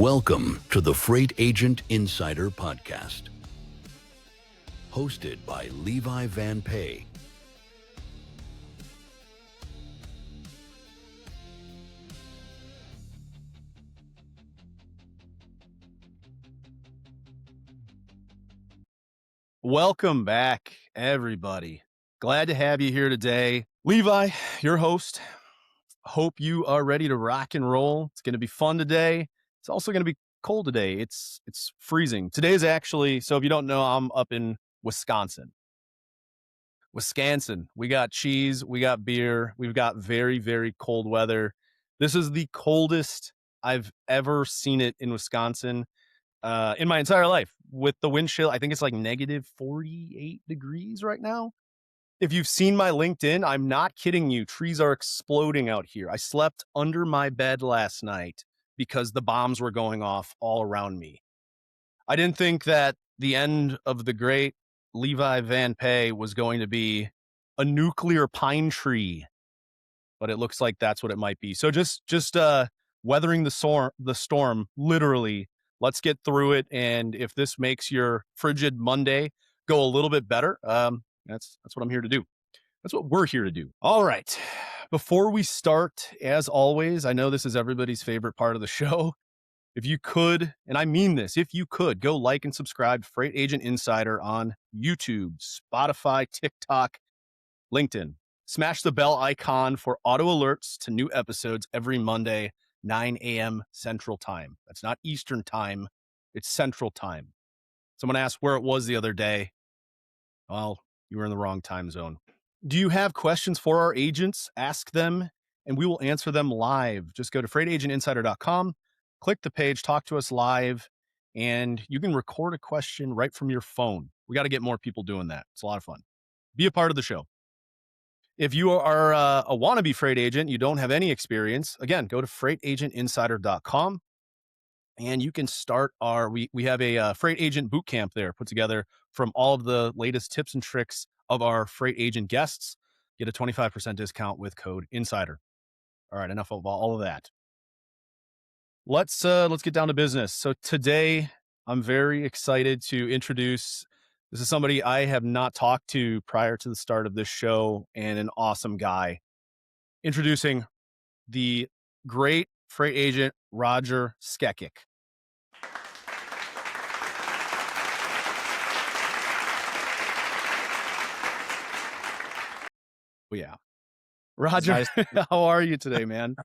Welcome to the Freight Agent Insider Podcast, hosted by Levi Van Pay. Welcome back, everybody. Glad to have you here today. Levi, your host. Hope you are ready to rock and roll. It's going to be fun today. It's also going to be cold today. It's freezing. Today is actually, so if you don't know, I'm up in Wisconsin. We got cheese, we got beer, we've got very, very cold weather. This is the coldest I've ever seen it in Wisconsin in my entire life. With the wind chill, I think it's like negative 48 degrees right now. If you've seen my LinkedIn, I'm not kidding you. Trees are exploding out here. I slept under my bed last night because the bombs were going off all around me. I didn't think that the end of the great Levi Van Pay was going to be a nuclear pine tree, but it looks like that's what it might be. So just weathering the storm, literally. Let's get through it, and if this makes your frigid Monday go a little bit better, that's what I'm here to do. That's what we're here to do. All right. Before we start, as always, I know this is everybody's favorite part of the show. If you could, and I mean this, if you could, go like and subscribe to Freight Agent Insider on YouTube, Spotify, TikTok, LinkedIn. Smash the bell icon for auto alerts to new episodes every Monday, 9 a.m. Central Time. That's not Eastern Time. It's Central Time. Someone asked where it was the other day. Well, you were in the wrong time zone. Do you have questions for our agents? Ask them, and we will answer them live. Just go to freightagentinsider.com, click the page, talk to us live, and you can record a question right from your phone. We got to get more people doing that. It's a lot of fun. Be a part of the show. If you are a wannabe freight agent, you don't have any experience, again, go to freightagentinsider.com. And you can start we have a freight agent boot camp there put together from all of the latest tips and tricks of our freight agent guests. Get a 25% discount with code INSIDER. All right, enough of all of that. Let's get down to business. So today I'm very excited to introduce, this is somebody I have not talked to prior to the start of this show, and an awesome guy. Introducing the great freight agent, Roger Scekic. Oh, yeah. Roger, Nice. how are you today, man?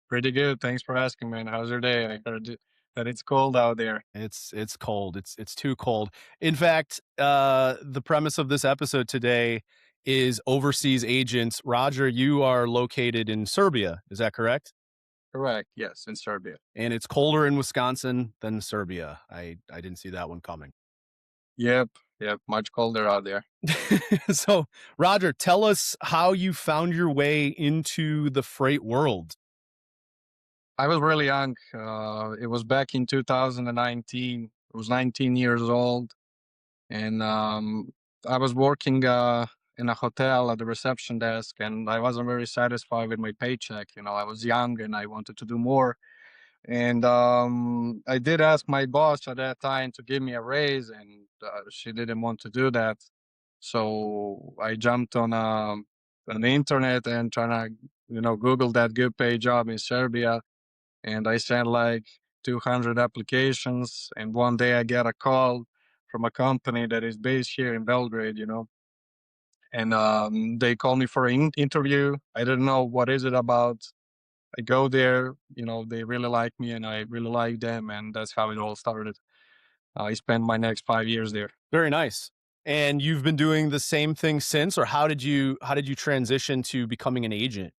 Pretty good. Thanks for asking, man. How's your day? I heard that it's cold out there. It's cold. It's too cold. In fact, the premise of this episode today is overseas agents. Roger, you are located in Serbia. Is that correct? Correct. Yes, in Serbia. And it's colder in Wisconsin than Serbia. I didn't see that one coming. Yep. Much colder out there. So, Roger, tell us how you found your way into the freight world. I was really young. It was back in 2019. I was 19 years old, and I was working in a hotel at the reception desk, and I wasn't very satisfied with my paycheck. I was young and I wanted to do more. And I did ask my boss at that time to give me a raise, and she didn't want to do that. So I jumped on the internet and trying to, Google that good pay job in Serbia. And I sent like 200 applications. And one day I get a call from a company that is based here in Belgrade. And they called me for an interview. I didn't know what is it about. I go there, they really like me and I really like them. And that's how it all started. I spent my next 5 years there. Very nice. And you've been doing the same thing since, or how did you transition to becoming an agent?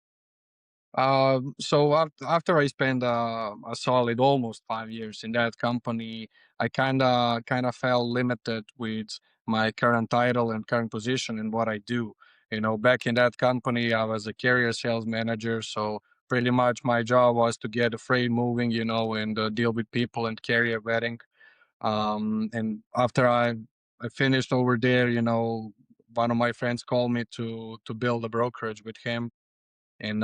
So after I spent a solid almost 5 years in that company, I kind of felt limited with my current title and current position and what I do. Back in that company, I was a carrier sales manager, so pretty much my job was to get the freight moving, and deal with people and carrier vetting. And after I finished over there, one of my friends called me to build a brokerage with him. And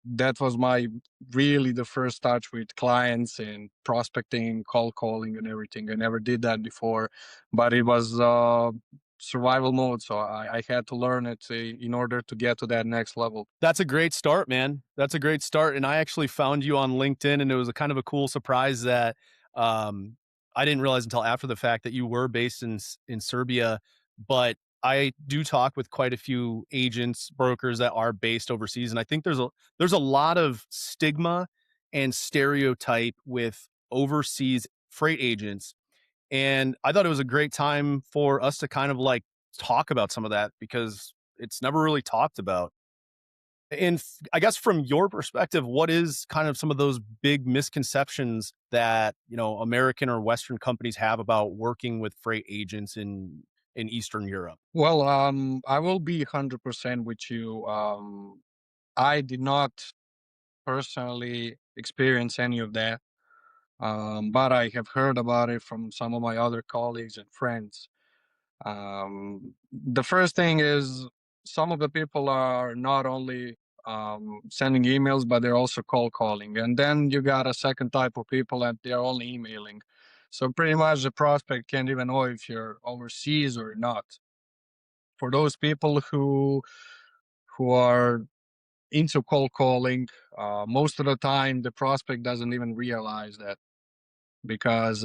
that was my really the first touch with clients and prospecting, cold calling, and everything. I never did that before, but it was survival mode, so I had to learn it in order to get to that next level. That's a great start, man. That's a great start. And I actually found you on LinkedIn, and it was a kind of a cool surprise that um, I didn't realize until after the fact that you were based in Serbia. But I do talk with quite a few agents, brokers that are based overseas, and I think there's a lot of stigma and stereotype with overseas freight agents. And I thought it was a great time for us to kind of like talk about some of that because it's never really talked about. And I guess from your perspective, what is kind of some of those big misconceptions that, American or Western companies have about working with freight agents in Eastern Europe? Well, I will be 100% with you. I did not personally experience any of that, but I have heard about it from some of my other colleagues and friends. The first thing is some of the people are not only sending emails, but they're also cold calling. And then you got a second type of people that they're only emailing. So pretty much the prospect can't even know if you're overseas or not. For those people who are into cold calling, most of the time the prospect doesn't even realize that because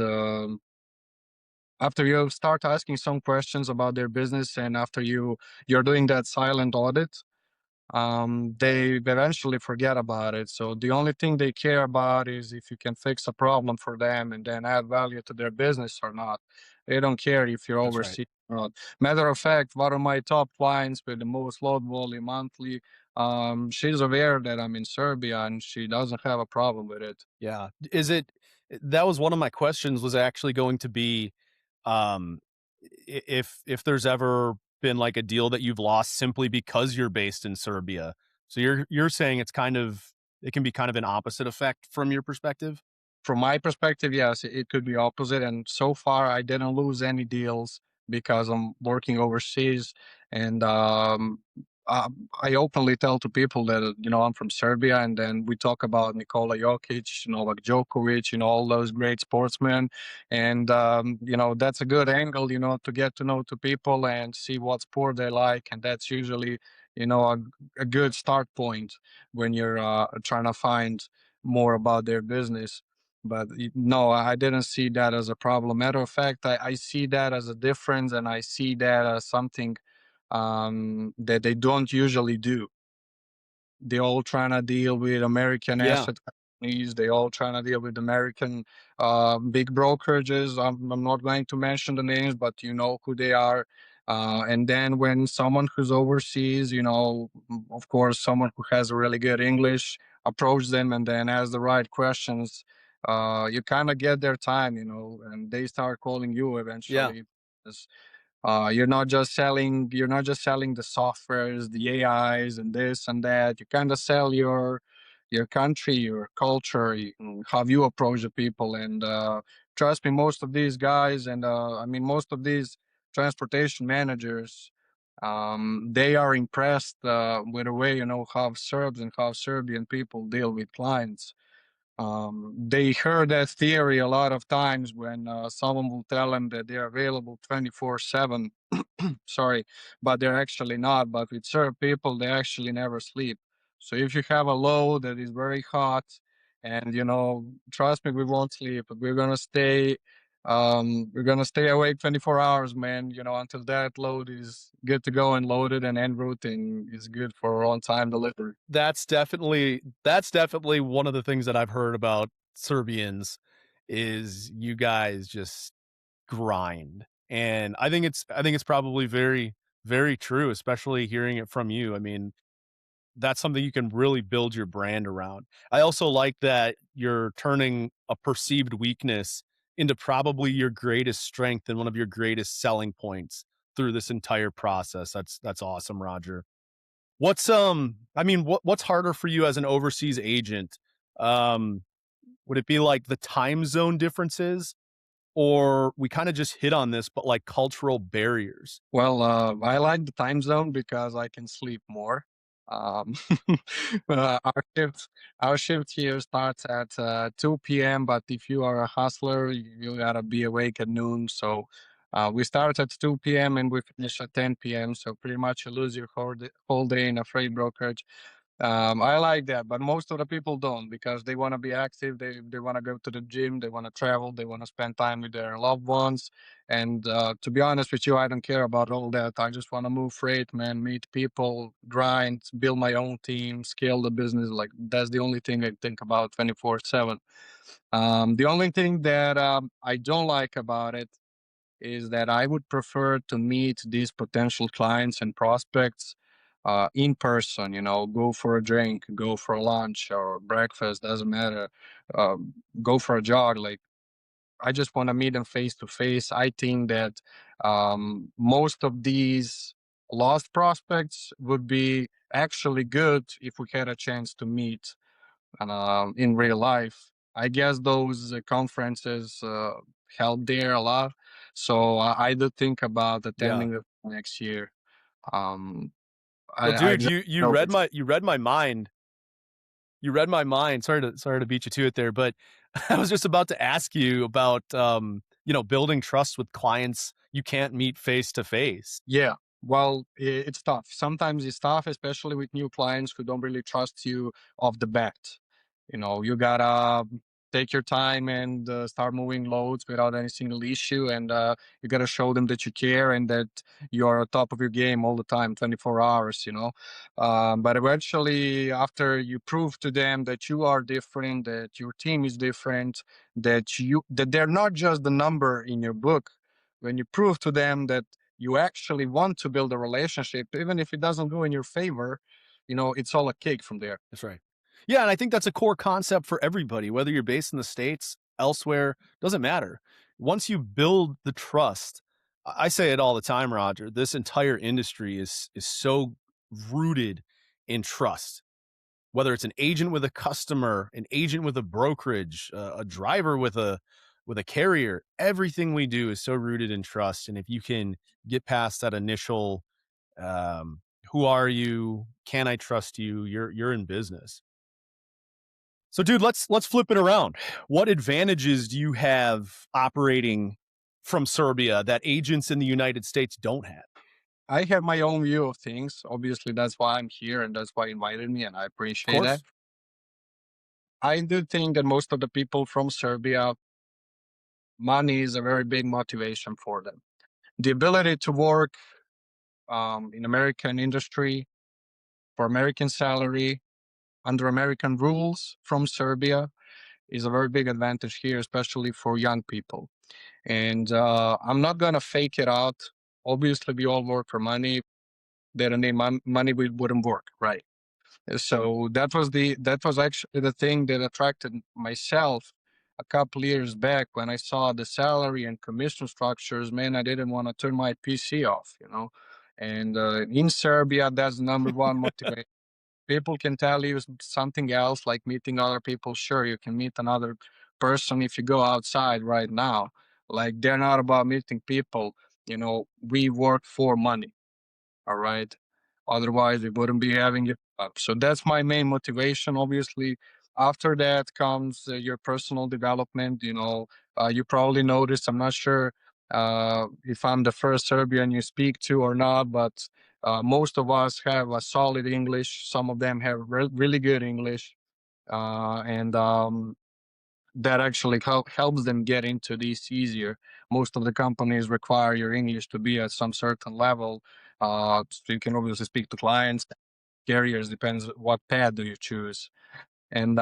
after you start asking some questions about their business and after you're doing that silent audit, they eventually forget about it. So the only thing they care about is if you can fix a problem for them and then add value to their business or not. They don't care if you're That's right. overseas or not. Matter of fact, one of my top clients with the most load volume monthly, she's aware that I'm in Serbia and she doesn't have a problem with it. Yeah. That was one of my questions was actually going to be, um, if there's ever been like a deal that you've lost simply because you're based in Serbia. So you're saying it can be kind of an opposite effect from your perspective? From my perspective, yes, it could be opposite. And so far, I didn't lose any deals because I'm working overseas. And I openly tell to people that I'm from Serbia, and then we talk about Nikola Jokic, Novak Djokovic, all those great sportsmen. And that's a good angle, to get to know to people and see what sport they like, and that's usually a good start point when you're trying to find more about their business. But no, I didn't see that as a problem. Matter of fact, I see that as a difference, and I see that as something that they don't usually do. They all trying to deal with American Yeah. asset companies. They all trying to deal with American big brokerages. I'm not going to mention the names, but you know who they are. And then when someone who's overseas, of course, someone who has really good English, approach them and then ask the right questions. You kind of get their time, and they start calling you Yeah. eventually. You're not just selling the softwares, the AIs, and this and that. You kind of sell your country, your culture, how you approach the people. And trust me, most of these guys, and I mean most of these transportation managers, they are impressed with the way how Serbs and how Serbian people deal with clients. They heard that theory a lot of times when someone will tell them that they're available 24/7. Sorry, but they're actually not. But with certain people, they actually never sleep. So if you have a load that is very hot, and trust me, we won't sleep. But we're gonna stay awake 24 hours, man. Until that load is good to go and loaded and en route and is good for on time delivery. That's definitely one of the things that I've heard about Serbians is you guys just grind. And I think it's probably very, very true, especially hearing it from you. I mean, that's something you can really build your brand around. I also like that you're turning a perceived weakness into probably your greatest strength and one of your greatest selling points through this entire process. That's awesome, Roger. I mean, what's harder for you as an overseas agent? Um, would it be like the time zone differences, or we kind of just hit on this, but like cultural barriers? Well, I like the time zone because I can sleep more. Um, our shift here starts at 2 p.m. But if you are a hustler, you gotta be awake at noon. So we start at 2 p.m. and we finish at 10 p.m. So pretty much you lose your whole day in a freight brokerage. I like that, but most of the people don't because they want to be active. They want to go to the gym. They want to travel. They want to spend time with their loved ones. And to be honest with you, I don't care about all that. I just want to move freight, man, meet people, grind, build my own team, scale the business. Like that's the only thing I think about 24/7. The only thing that I don't like about it is that I would prefer to meet these potential clients and prospects in person, go for a drink, go for lunch or breakfast, doesn't matter. Go for a jog. Like, I just want to meet them face to face. I think that most of these lost prospects would be actually good if we had a chance to meet in real life. I guess those conferences help there a lot. So I do think about Yeah. attending it next year. Um, Well, I dude, just you know read it's, my you read my mind. You read my mind. Sorry to beat you to it there, but I was just about to ask you about building trust with clients you can't meet face to face. yeah. Well, it's tough. Sometimes it's tough, especially with new clients who don't really trust you off the bat. You gotta take your time and start moving loads without any single issue, and you gotta show them that you care and that you are on top of your game all the time, 24 hours. But eventually, after you prove to them that you are different, that your team is different, that they're not just the number in your book, when you prove to them that you actually want to build a relationship, even if it doesn't go in your favor, it's all a cake from there. That's right. Yeah, and I think that's a core concept for everybody, whether you're based in the States, elsewhere, doesn't matter. Once you build the trust, I say it all the time, Roger, this entire industry is so rooted in trust. Whether it's an agent with a customer, an agent with a brokerage, a driver with a carrier, everything we do is so rooted in trust. And if you can get past that initial um, who are you? Can I trust you? You're in business. So, dude, let's flip it around. What advantages do you have operating from Serbia that agents in the United States don't have? I have my own view of things. Obviously, that's why I'm here and that's why you invited me, and I Of appreciate that. course. I do think that most of the people from Serbia, money is a very big motivation for them. The ability to work in American industry for American salary under American rules from Serbia is a very big advantage here, especially for young people. And I'm not gonna fake it out. Obviously, we all work for money. They don't need money, we wouldn't work, right? So that was actually the thing that attracted myself a couple years back when I saw the salary and commission structures. Man, I didn't want to turn my PC off, And in Serbia, that's the number one motivation. People can tell you something else, like meeting other people. Sure, you can meet another person if you go outside right now. Like they're not about meeting people. We work for money. All right. Otherwise, we wouldn't be having it up. So that's my main motivation. Obviously, after that comes your personal development. You probably noticed. I'm not sure if I'm the first Serbian you speak to or not, but most of us have a solid English. Some of them have really good English, and that actually helps them get into this easier. Most of the companies require your English to be at some certain level, so you can obviously speak to clients, carriers. Depends what path do you choose. And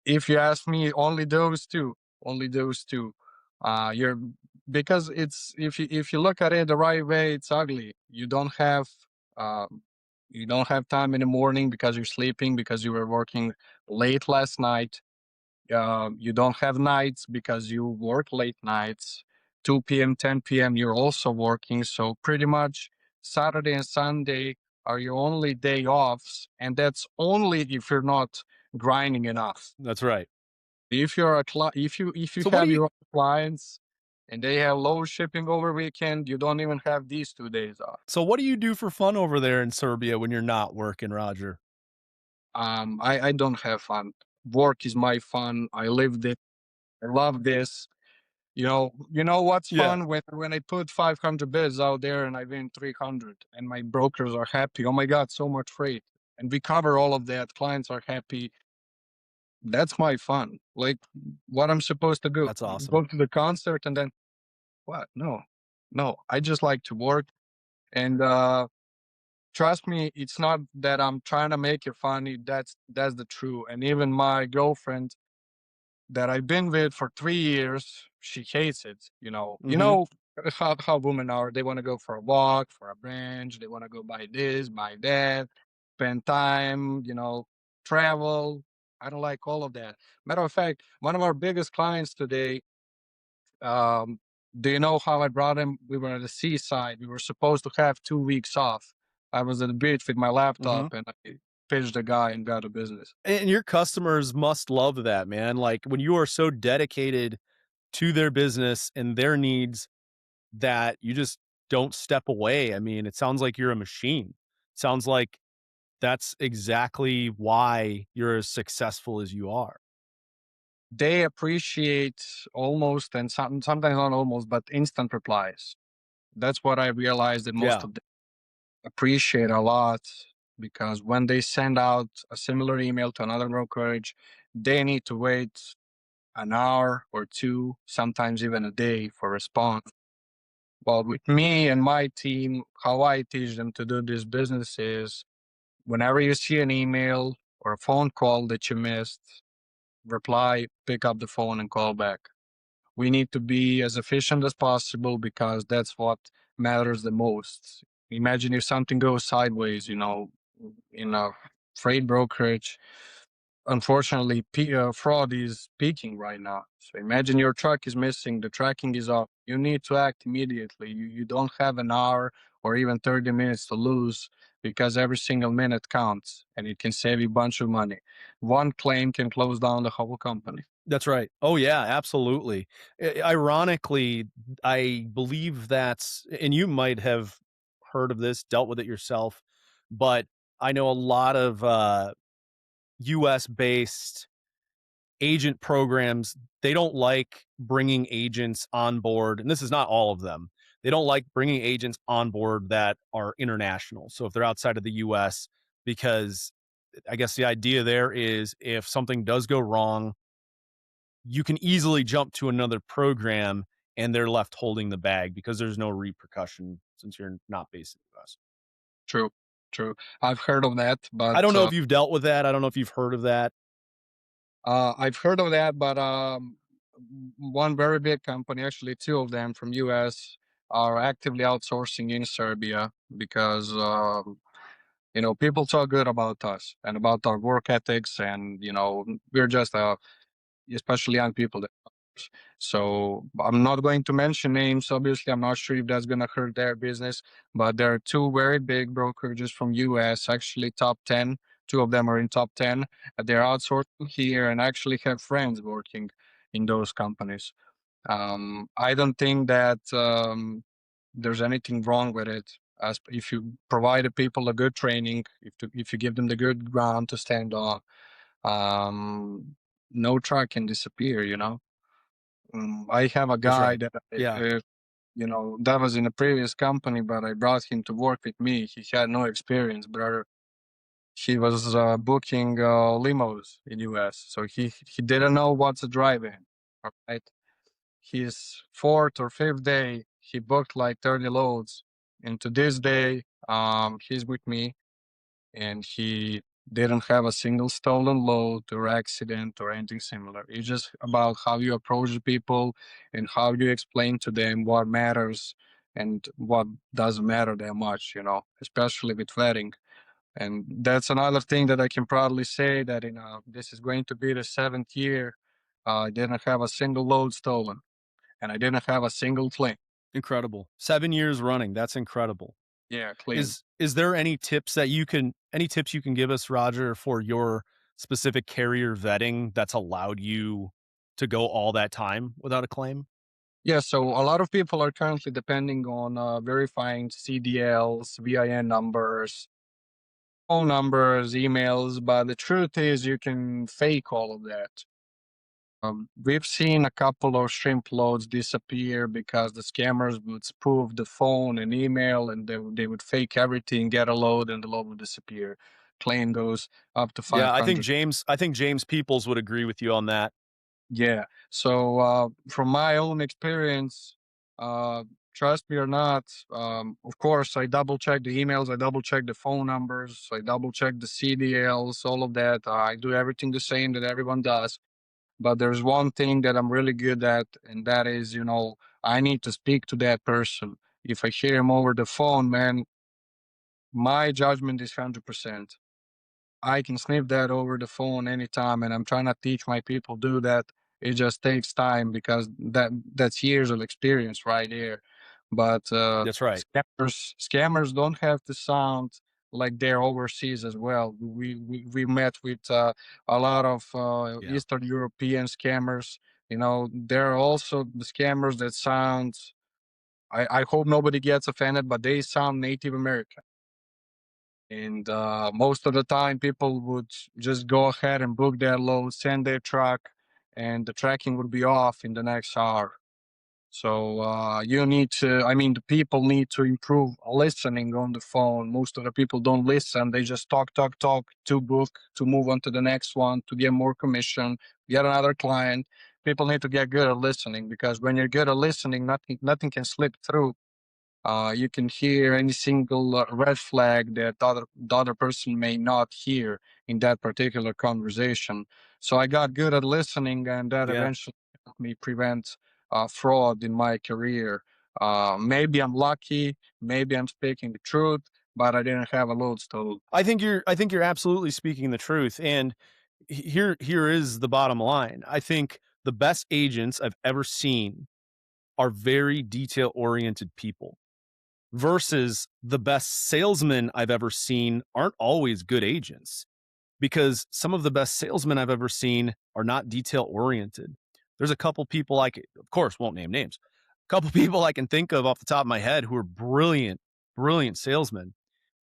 if you ask me, only those two, only those two. You're because it's if you look at it the right way, it's ugly. Um, you don't have time in the morning because you're sleeping because you were working late last night. You don't have nights because you work late nights. 2 p.m., 10 p.m., you're also working. So pretty much Saturday and Sunday are your only day offs. And that's only if you're not grinding enough. That's right. If you're if you So what do have you your own clients and they have low shipping over weekend. You don't even have these 2 days off. So what do you do for fun over there in Serbia when you're not working, Roger? I don't have fun. Work is my fun. I live this. I love this. You know what's Yeah, fun when I put 500 bids out there and I win 300 and my brokers are happy. Oh my God, so much freight. And we cover all of that. Clients are happy. That's my fun. Like what I'm supposed to do. that's awesome. Go to the concert and then what? No. No. I just like to work. And trust me, it's not that I'm trying to make it funny. That's the truth. And even my girlfriend that I've been with for 3 years, she hates it. You Mhm. know how women are. They want to go for a walk, for a brunch. They want to go buy this, buy that, spend time. Travel. I don't like all of that. Matter of fact, one of our biggest clients today. Um, do you know how I brought him? We were at the seaside. We were supposed to have 2 weeks off. I was at the beach with my laptop Mhm. and I pitched the guy and got a business. And your customers must love that, man. Like when you are so dedicated to their business and their needs that you just don't step away. I mean, it sounds like you're a machine. Sounds like that's exactly why you're as successful as you are. They appreciate almost and sometimes not almost, but instant replies. That's what I realized that most Yeah, of them appreciate a lot because when they send out a similar email to another brokerage, they need to wait an hour or two, sometimes even a day for response. Well, with me and my team, how I teach them to do this business is whenever you see an email or a phone call that you missed, reply, pick up the phone and call back. We need to be as efficient as possible because that's what matters the most. Imagine if something goes sideways, in a freight brokerage. Unfortunately, fraud is peaking right now. So imagine your truck is missing, the tracking is off. You need to act immediately. You don't have an hour or even 30 minutes to lose because every single minute counts and it can save you a bunch of money. One claim can close down the whole company. that's right. Oh yeah, absolutely. Ironically, I believe that's, and you might have heard of this, dealt with it yourself, but I know a lot of US based agent programs, they don't like bringing agents on board, and this is not all of them. They don't like bringing agents on board that are international. So if they're outside of the US, because I guess the idea there is if something does go wrong, you can easily jump to another program and they're left holding the bag because there's no repercussion since you're not based in the US. True, true. I've heard of that, but I don't know if you've dealt with that. I don't know if you've heard of that. I've heard of that. But one very big company, actually two of them from US, are actively outsourcing in Serbia because people talk good about us and about our work ethics, and we're just especially young people. So I'm not going to mention names. Obviously, I'm not sure if that's going to hurt their business, but there are two very big brokerages from US, actually top 10. Two of them are in top 10. They're outsourcing here and actually have friends working in those companies. I don't think that there's anything wrong with it. As if you provide the people a good training, if you give them the good ground to stand on, um, no truck can disappear. I have a That's guy right. that Yeah, that was in a previous company, but I brought him to work with me. He had no experience, brother. He was booking limos in US, so he didn't know what's a drive-in. Right, his fourth or fifth day, he booked like 30 loads. And to this day, he's with me and he didn't have a single stolen load or accident or anything similar. It's just about how you approach the people and how you explain to them what matters and what doesn't matter that much, especially with wedding. And that's another thing that I can proudly say that this is going to be the seventh year. I didn't have a single load stolen and I didn't have a single claim. incredible. 7 years running. That's incredible. Yeah, clean. Is there any tips you can give us, Roger, for your specific carrier vetting that's allowed you to go all that time without a claim? Yeah, so a lot of people are currently depending on verifying CDLs, VIN numbers, phone numbers, emails, but the truth is you can fake all of that. We've seen a couple of shrimp loads disappear because the scammers would spoof the phone and email, and they would fake everything, get a load, and the load would disappear. Claim goes up to Yeah, $500. I think James Peoples would agree with you on that. Yeah. So from my own experience, uh, trust me or not, of course, I double check the emails, I double check the phone numbers, I double check the CDLs, all of that. I do everything the same that everyone does. But there's one thing that I'm really good at, and that is, I need to speak to that person. If I hear him over the phone, man, my judgment is 100%. I can snip that over the phone anytime, and I'm trying to teach my people do that. It just takes time because that's years of experience right there. But That's right. scammers don't have to sound like they're overseas as well. We met with a lot of Yeah. Eastern European scammers. There are also the scammers that sound. I hope nobody gets offended, but they sound Native American. And most of the time, people would just go ahead and book their load, send their truck, and the tracking would be off in the next hour. So the people need to improve listening on the phone. Most of the people don't listen. They just talk, talk, talk to book, to move on to the next one, to get more commission, get another client. People need to get good at listening because when you're good at listening, nothing can slip through. You can hear any single red flag that the other person may not hear in that particular conversation. So I got good at listening, and that Yeah. eventually helped me prevent fraud in my career. Maybe I'm lucky, maybe I'm speaking the truth, but I didn't have a load stolen. I think you're absolutely speaking the truth. And here is the bottom line. I think the best agents I've ever seen are very detail oriented people versus the best salesmen I've ever seen aren't always good agents because some of the best salesmen I've ever seen are not detail oriented. There's a couple people of course, won't name names. A couple people I can think of off the top of my head who are brilliant, brilliant salesmen,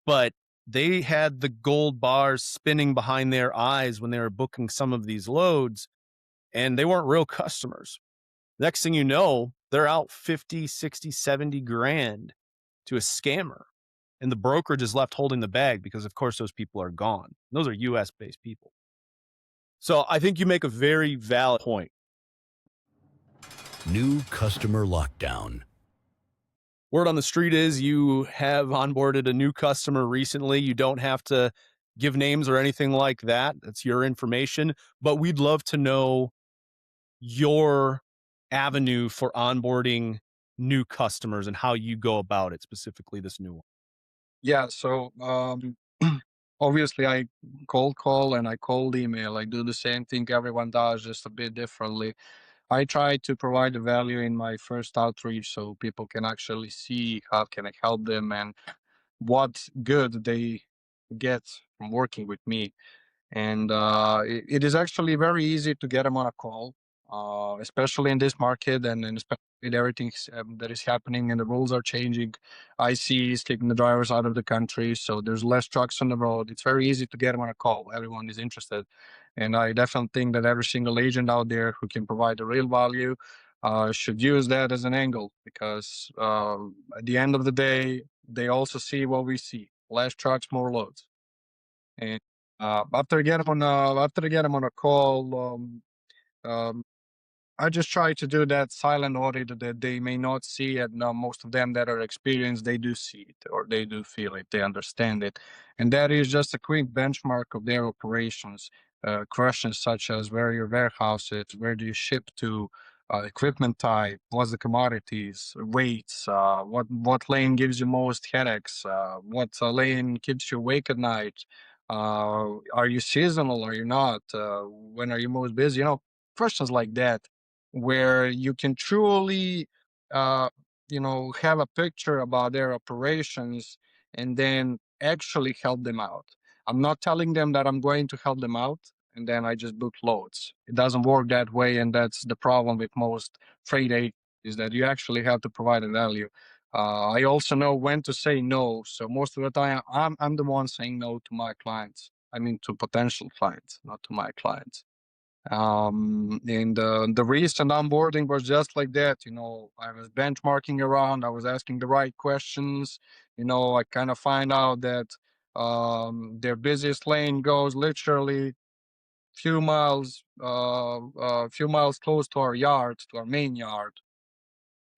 but they had the gold bars spinning behind their eyes when they were booking some of these loads, and they weren't real customers. Next thing you know, they're out 50, 60, 70 grand to a scammer. And the brokerage is left holding the bag because, of course, those people are gone. Those are US based people. So I think you make a very valid point. New customer lockdown. Word on the street is you have onboarded a new customer recently. You don't have to give names or anything like that. That's your information. But we'd love to know your avenue for onboarding new customers and how you go about it, specifically this new one. Yeah, so obviously I cold call and I cold email. I do the same thing everyone does, just a bit differently. I try to provide the value in my first outreach so people can actually see how can I help them and what good they get from working with me. And it is actually very easy to get them on a call, especially in this market and especially with everything that is happening and the rules are changing. IC is kicking the drivers out of the country, so there's less trucks on the road. It's very easy to get them on a call. Everyone is interested. And I definitely think that every single agent out there who can provide the real value should use that as an angle because at the end of the day, they also see what we see: less trucks, more loads. And after I get them on a call, um, I just try to do that silent audit that they may not see, and most of them that are experienced, they do see it or they do feel it, they understand it, and that is just a quick benchmark of their operations. Questions such as where are your warehouses, where do you ship to, equipment type, what's the commodities, weights, what lane gives you most headaches, what lane keeps you awake at night, are you seasonal, are you not, when are you most busy? Questions like that where you can truly have a picture about their operations and then actually help them out. I'm not telling them that I'm going to help them out and then I just book loads. It doesn't work that way, and that's the problem with most freight agents. is that you actually have to provide a value. I also know when to say no. So most of the time, I'm the one saying no to my clients. I mean, to potential clients, not to my clients. And the recent onboarding was just like that. I was benchmarking around. I was asking the right questions. I kind of find out that their busiest lane goes literally few miles close to our yard, to our main yard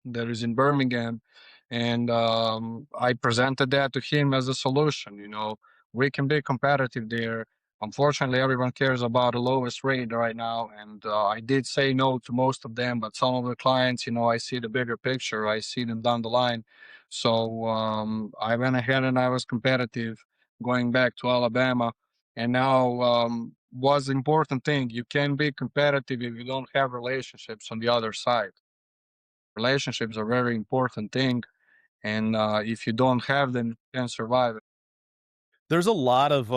that is in Birmingham. And I presented that to him as a solution. We can be competitive there. Unfortunately, everyone cares about the lowest rate right now. And I did say no to most of them, but some of the clients, I see the bigger picture. I see them down the line. So I went ahead and I was competitive going back to Alabama. And now, what's the important thing? You can be competitive if you don't have relationships on the other side. Relationships are a very important thing, and if you don't have them, you can't survive it. There's a lot of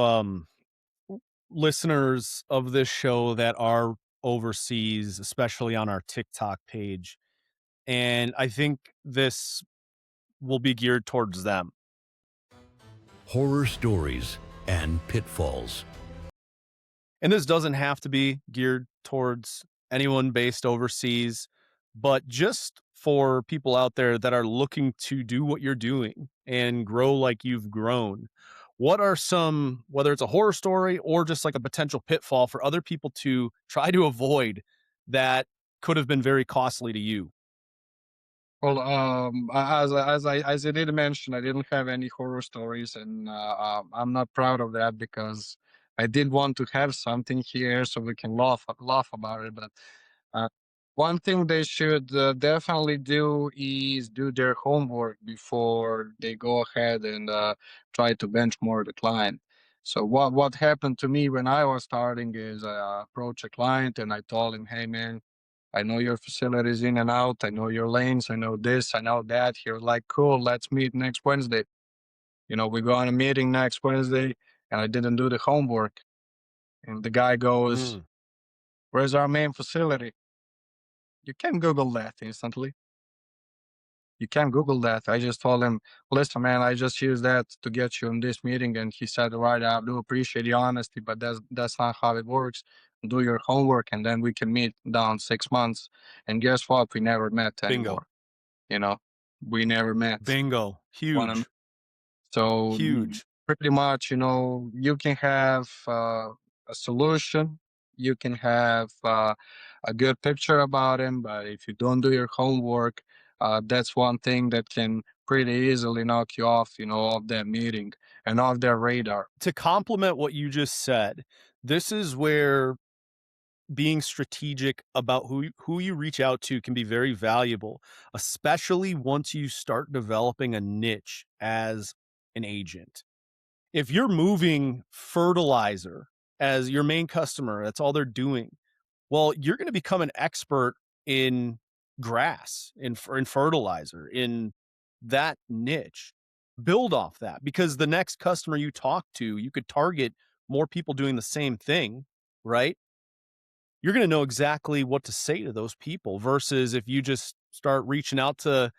listeners of this show that are overseas, especially on our TikTok page. And I think this will be geared towards them. Horror stories and pitfalls. And this doesn't have to be geared towards anyone based overseas, but just for people out there that are looking to do what you're doing and grow like you've grown. What are some, whether it's a horror story or just like a potential pitfall for other people to try to avoid that could have been very costly to you? Well, as I did mention, I didn't have any horror stories, and I'm not proud of that because I did want to have something here so we can laugh about it. But uh, one thing they should definitely do is do their homework before they go ahead and try to benchmark the client. So what happened to me when I was starting is I approached a client and I told him, "Hey, man, I know your facilities in and out. I know your lanes. I know this. I know that." He was like, "Cool, let's meet next Wednesday." We go on a meeting next Wednesday, and I didn't do the homework. And the guy goes, Mm, "Where's our main facility?" You can Google that instantly. You can Google that. I just told him, "Listen, man, I just used that to get you in this meeting." And he said, "Right, I do appreciate the honesty, but that's not how it works. Do your homework, and then we can meet down 6 months." And guess what? We never met bingo. anymore. You know, we never met. Bingo. One, Huge. so Huge. pretty much, you can have a solution, you can have a good picture about him, but if you don't do your homework, that's one thing that can pretty easily knock you off, off that meeting and off their radar. To complement what you just said, this is where being strategic about who you reach out to can be very valuable, especially once you start developing a niche as an agent. If you're moving fertilizer as your main customer, that's all they're doing. Well, you're going to become an expert in grass, in fertilizer, in that niche. Build off that because the next customer you talk to, you could target more people doing the same thing, right? You're going to know exactly what to say to those people versus if you just start reaching out to,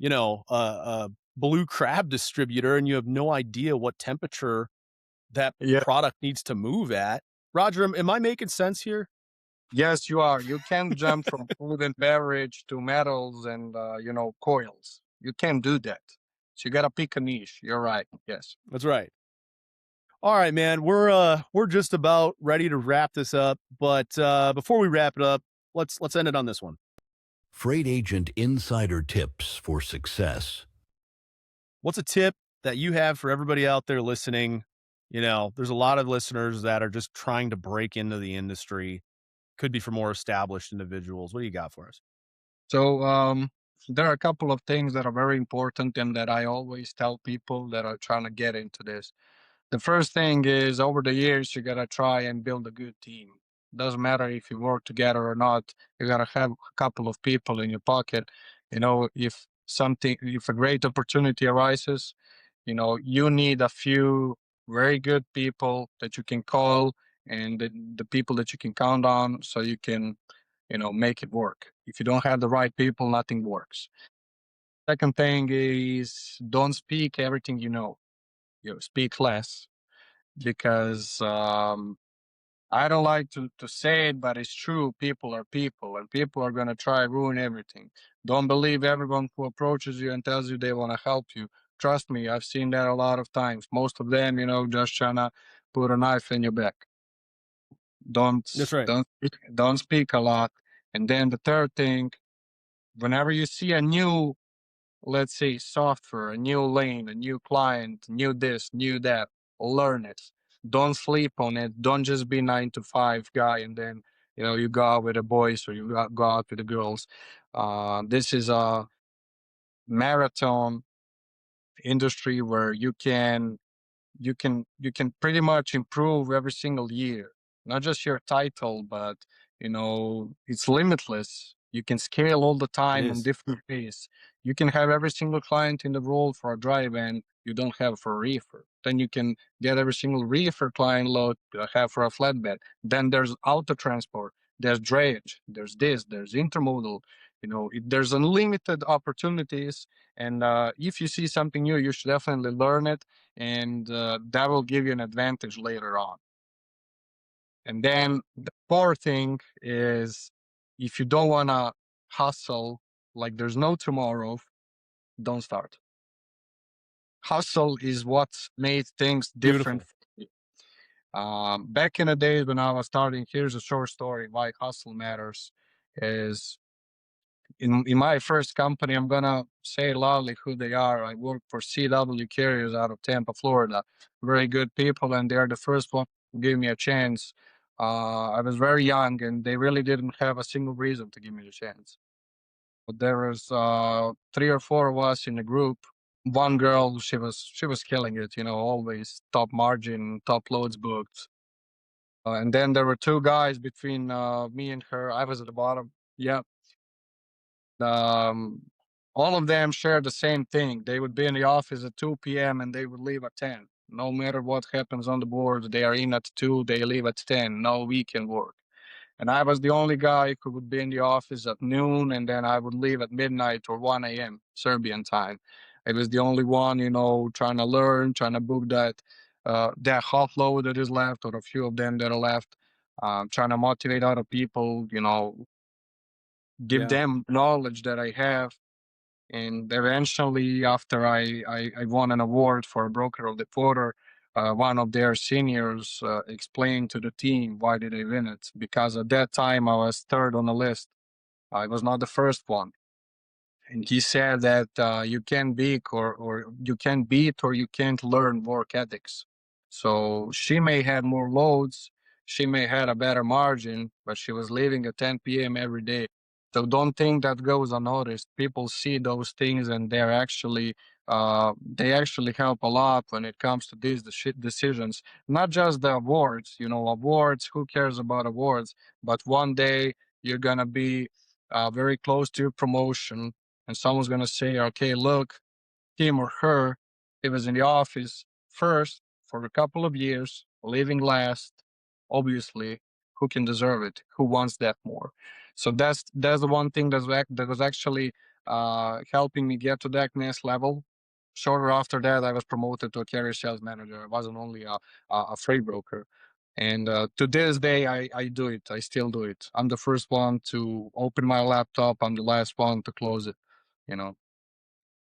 a blue crab distributor and you have no idea what temperature that Yeah. product needs to move at. Roger, am I making sense here? Yes, you are. You can't jump from food and beverage to metals and coils. You can't do that. So you gotta pick a niche. You're right. Yes. That's right. All right, man. We're just about ready to wrap this up, but before we wrap it up, let's end it on this one. Freight agent insider tips for success. What's a tip that you have for everybody out there listening? There's a lot of listeners that are just trying to break into the industry. Could be for more established individuals. What do you got for us? So there are a couple of things that are very important and that I always tell people that are trying to get into this. The first thing is over the years you gotta try and build a good team. Doesn't matter if you work together or not. You gotta have a couple of people in your pocket. If a great opportunity arises, you need a few very good people that you can call and the people that you can count on so you can make it work. If you don't have the right people, nothing works. Second thing is don't speak everything you know. Speak less because I don't like to say it, but it's true. People are people, and people are gonna try ruin everything. Don't believe everyone who approaches you and tells you they want to help you. Trust me, I've seen that a lot of times. Most of them, just trying to put a knife in your back. Don't That's right. don't speak a lot. And then the third thing, whenever you see a new, let's say, software, a new lane, a new client, new this, new that, learn it. Don't sleep on it. Don't just be 9 to 5 guy and then you go out with the boys or you go out with the girls. This is a marathon industry where you can pretty much improve every single year. Not just your title, but it's limitless. You can scale all the It time on is. different ways. You can have every single client in the world for a drive and you don't have for a reefer. Then you can get every single reefer client load have for a flatbed. Then there's auto transport, there's drayage, there's this, there's intermodal. There's unlimited opportunities. And if you see something new, you should definitely learn it, and that will give you an advantage later on. And then the fourth thing is if you don't want to hustle like there's no tomorrow, don't start. Hustle is what made things different. Beautiful. Back in the days when I was starting, here's a short story why hustle matters. Is in my first company, I'm gonna say loudly who they are. I work for CW Carriers out of Tampa, Florida. Very good people, and they're the first one to give me a chance. I was very young, and they really didn't have a single reason to give me the chance. But there was 3 or 4 of us in the group. One girl, she was killing it. Always top margin, top loads booked. And then there were 2 guys between me and her. I was at the bottom. Yeah, um, all of them share the same thing. They would be in the office at 2 p.m. and they would leave at 10. No matter what happens on the board, they are in at 2, they leave at 10. No weekend work. And I was the only guy who would be in the office at noon and then I would leave at midnight or 1 a.m. Serbian time. I was the only one, trying to learn, trying to book that half load that is left or a few of them that are left. Trying to motivate other people, give Yeah. them knowledge that I have. And eventually, after I won an award for Broker of the Quarter, one of their seniors explained to the team why did I win it. Because at that time, I was third on the list. I was not the first one. And he said that you can beat or you can beat or you can't learn work ethics. So she may have more loads, she may have a better margin, but she was leaving at 10 p.m. every day. So don't think that goes unnoticed. People see those things and they actually help a lot when it comes to these decisions. Not just the awards, awards. Who cares about awards? But one day you're gonna be very close to your promotion and someone's going to say, okay, look, him or her, he was in the office first for a couple of years, leaving last. Obviously, who can deserve it? Who wants that more? So that's the one thing that was actually helping me get to that next level. Shorter after that, I was promoted to a carrier sales manager. I wasn't only a freight broker. And to this day, I do it. I still do it. I'm the first one to open my laptop. I'm the last one to close it, you know.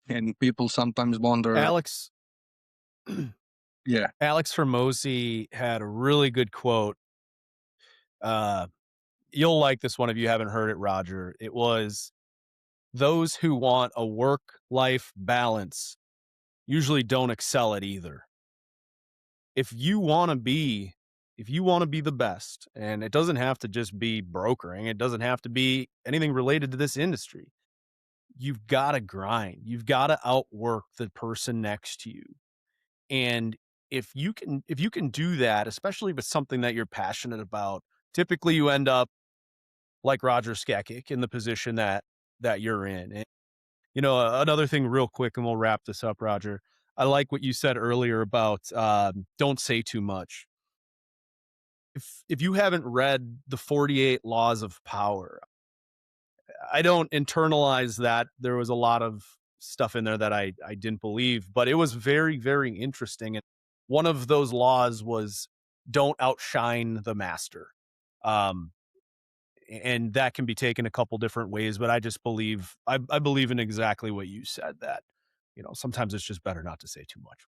And people sometimes wonder, Alex yeah, Alex Hermosi had a really good quote. Uh, you'll like this one if you haven't heard it, Roger. It was, those who want a work-life balance usually don't excel at either. If you want to be the best, and it doesn't have to just be brokering, it doesn't have to be anything related to this industry. You've got to grind. You've got to outwork the person next to you. And if you can do that, especially if it's something that you're passionate about, typically you end up like Roger Scekic in the position that you're in. And, another thing real quick, and we'll wrap this up, Roger. I like what you said earlier about don't say too much. if you haven't read the 48 Laws of Power, I don't internalize that. There was a lot of stuff in there that I didn't believe, but it was very, very interesting. And one of those laws was don't outshine the master. And that can be taken a couple different ways, but I just believe, I believe in exactly what you said, that, sometimes it's just better not to say too much.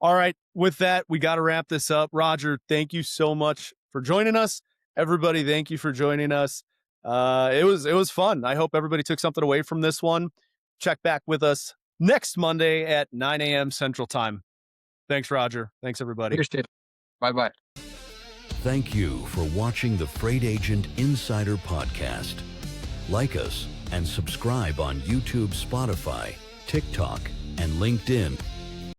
All right. With that, we got to wrap this up. Roger, thank you so much for joining us. Everybody, thank you for joining us. It was fun. I hope everybody took something away from this one. Check back with us next Monday at 9 a.m. Central Time. Thanks, Roger. Thanks, everybody. Bye-bye. Thank you for watching the Freight Agent Insider Podcast. Like us and subscribe on YouTube, Spotify, TikTok, and LinkedIn